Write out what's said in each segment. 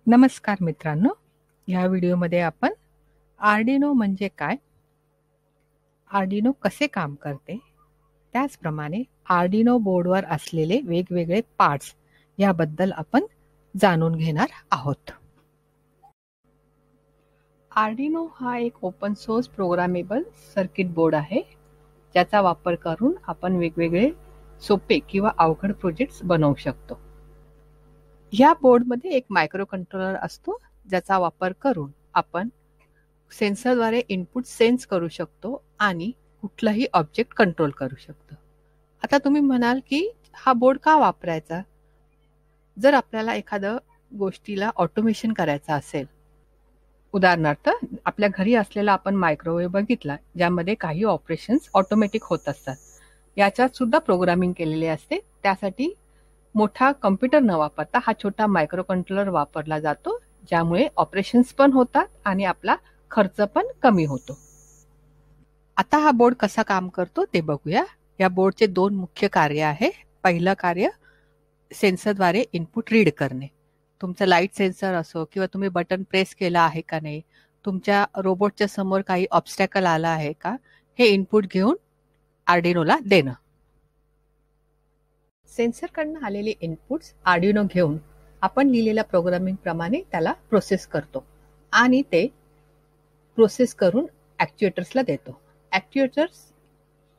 नमस्कार मित्रांनो, या व्हिडिओमध्ये आपण आर्डिनो म्हणजे काय, आर्डिनो कसे काम करते, त्याचप्रमाणे आर्डिनो बोर्डवर असलेले वेगवेगळे पार्ट्स याबद्दल आपण जाणून घेणार आहोत. आर्डिनो हा एक open source programmable circuit board आहे, ज्याचा वापर करून आपण वेगवेगळे सोपे किंवा अवघड प्रोजेक्ट्स बनवू शकतो. या बोर्डमध्ये एक मायक्रो कंट्रोलर असतो, ज्याचा वापर करून आपण सेन्सरद्वारे इनपुट सेन्स करू शकतो आणि कुठलाही ऑब्जेक्ट कंट्रोल करू शकतो. आता तुम्ही म्हणाल की हा बोर्ड का वापरायचा? जर आपल्याला एखादं गोष्टीला ऑटोमेशन करायचं असेल, उदाहरणार्थ आपल्या घरी असलेला आपण मायक्रोवेव्ह बघितला, ज्यामध्ये काही ऑपरेशन्स ऑटोमॅटिक होत असतात, याच्यात सुद्धा प्रोग्रामिंग केलेले असते. त्यासाठी मोठा कम्प्युटर न वापरता हा छोटा मायक्रो कंट्रोलर वापरला जातो, ज्यामुळे ऑपरेशन्स पण होतात आणि आपला खर्च पण कमी होतो. आता हा बोर्ड कसा काम करतो ते बघूया. या बोर्डचे दोन मुख्य कार्य आहे. पहिलं कार्य सेन्सरद्वारे इनपुट रीड करणे. तुमचा लाईट सेन्सर असो किंवा तुम्ही बटन प्रेस केला आहे का नाही, तुमच्या रोबोटच्या समोर काही ऑब्स्टॅकल आला आहे का, हे इनपुट घेऊन आर्डिनोला देणं. सेन्सरकडनं आलेले इनपुट्स आर्डिनो घेऊन आपण लिहिलेल्या प्रोग्रामिंग प्रमाणे त्याला प्रोसेस करतो आणि ते प्रोसेस करून ॲक्च्युएटर्सला देतो. ॲक्च्युएटर्स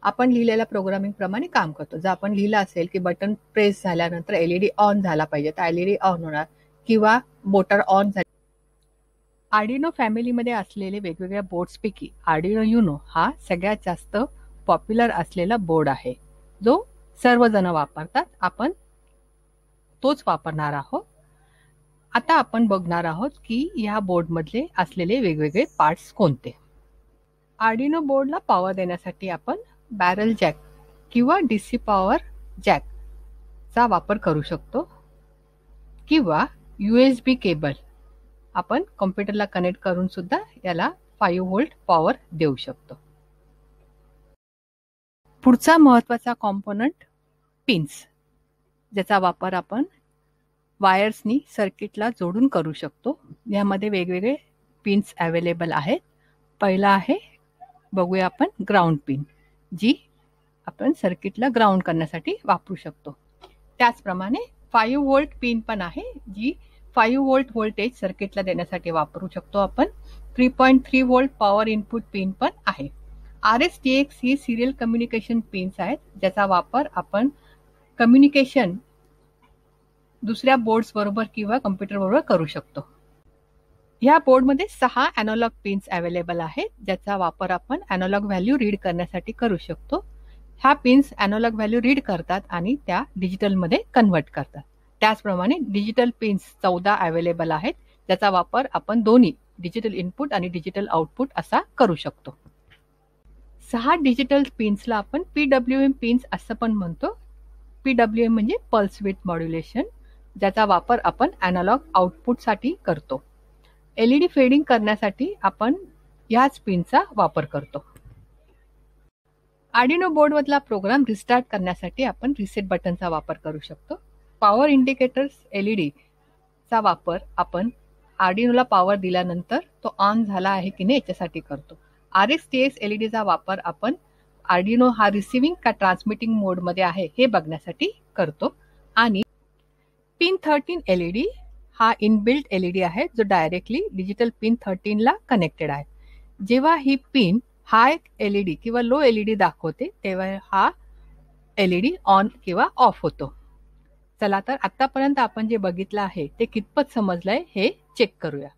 आपण लिहिलेल्या प्रोग्रामिंग प्रमाणे काम करतो. जर आपण लिहिलं असेल की बटन प्रेस झाल्यानंतर LED ऑन झाला पाहिजे, तर LED ऑन होणार किंवा मोटर ऑन झाली. आर्डिनो फॅमिलीमध्ये असलेले वेगवेगळ्या बोर्ड्सपैकी आर्डिनो युनो हा सगळ्यात जास्त पॉप्युलर असलेला बोर्ड आहे, जो सर्वजण वापरतात. आपण तोच वापरणार आहोत. आता आपण बघणार आहोत की या बोर्डमधले असलेले वेगवेगळे पार्ट्स कोणते. आर्डिनो बोर्डला पॉवर देण्यासाठी आपण बॅरल जॅक किंवा DC पॉवर जॅकचा वापर करू शकतो किंवा USB केबल आपण कॉम्प्युटरला कनेक्ट करून सुद्धा याला 5 व्होल्ट पॉवर देऊ शकतो. पुढचा महत्त्वाचा कॉम्पोनंट पिन्स, ज्याचा वापर आपण वायर्सनी सर्किटला जोडून करू शकतो. यामध्ये वेगवेगळे पिन्स अवेलेबल आहेत. पहिला आहे, बघूया आपण, ग्राउंड पिन, जी आपण सर्किटला ग्राउंड करण्यासाठी वापरू शकतो. त्याचप्रमाणे 5 व्होल्ट पिन पण आहे, जी 5 व्होल्ट व्होल्टेज सर्किटला देण्यासाठी वापरू शकतो आपण. 3.3 व्होल्ट पॉवर इनपुट पिन पण आहे. RS-TX ही सिरियल कम्युनिकेशन पिन्स आहेत, ज्याचा वापर आपण कम्युनिकेशन दुसऱ्या बोर्ड्स बरोबर किंवा कम्प्युटर बरोबर करू शकतो. या बोर्डमध्ये 6 अॅनालॉग पिन्स अवेलेबल आहेत, ज्याचा वापर आपण अॅनालॉग व्हॅल्यू रीड करण्यासाठी करू शकतो. ह्या पिन्स अॅनालॉग व्हॅल्यू रीड करतात आणि त्या डिजिटलमध्ये कन्व्हर्ट करतात. त्याचप्रमाणे डिजिटल पिन्स 14 अवेलेबल आहेत, ज्याचा वापर आपण दोन्ही डिजिटल इनपुट आणि डिजिटल आउटपुट असा करू शकतो. 6 डिजिटल पिन्सला आपण PWM पिन्स असं पण म्हणतो. PWM म्हणजे पल्स विड्थ मॉड्युलेशन, ज्याचा वापर आपण अॅनालॉग आउटपुटसाठी करतो. LED फेडिंग करण्यासाठी आपण याच पिनचा वापर करतो. आर्डिनो बोर्डमधला प्रोग्राम रिस्टार्ट करण्यासाठी आपण रिसेट बटनचा वापर करू शकतो. पॉवर इंडिकेटर्स LED चा वापर आपण आर्डिनोला पॉवर दिल्यानंतर तो ऑन झाला आहे की नाही याच्यासाठी करतो. RS-TX LED चा वापर आपण आर्डिनो हा रिसिव्हिंग का ट्रान्समिटिंग मोडमध्ये आहे हे बघण्यासाठी करतो. आणि पिन 13 LED हा इनबिल्ट LED आहे, जो डायरेक्टली डिजिटल पिन 13 ला कनेक्टेड आहे. जेव्हा ही पिन हाय LED किंवा लो LED दाखवते, तेव्हा हा LED ऑन किंवा ऑफ होतो. चला तर आतापर्यंत आपण जे बघितलं आहे ते कितपत समजलंय हे चेक करूया.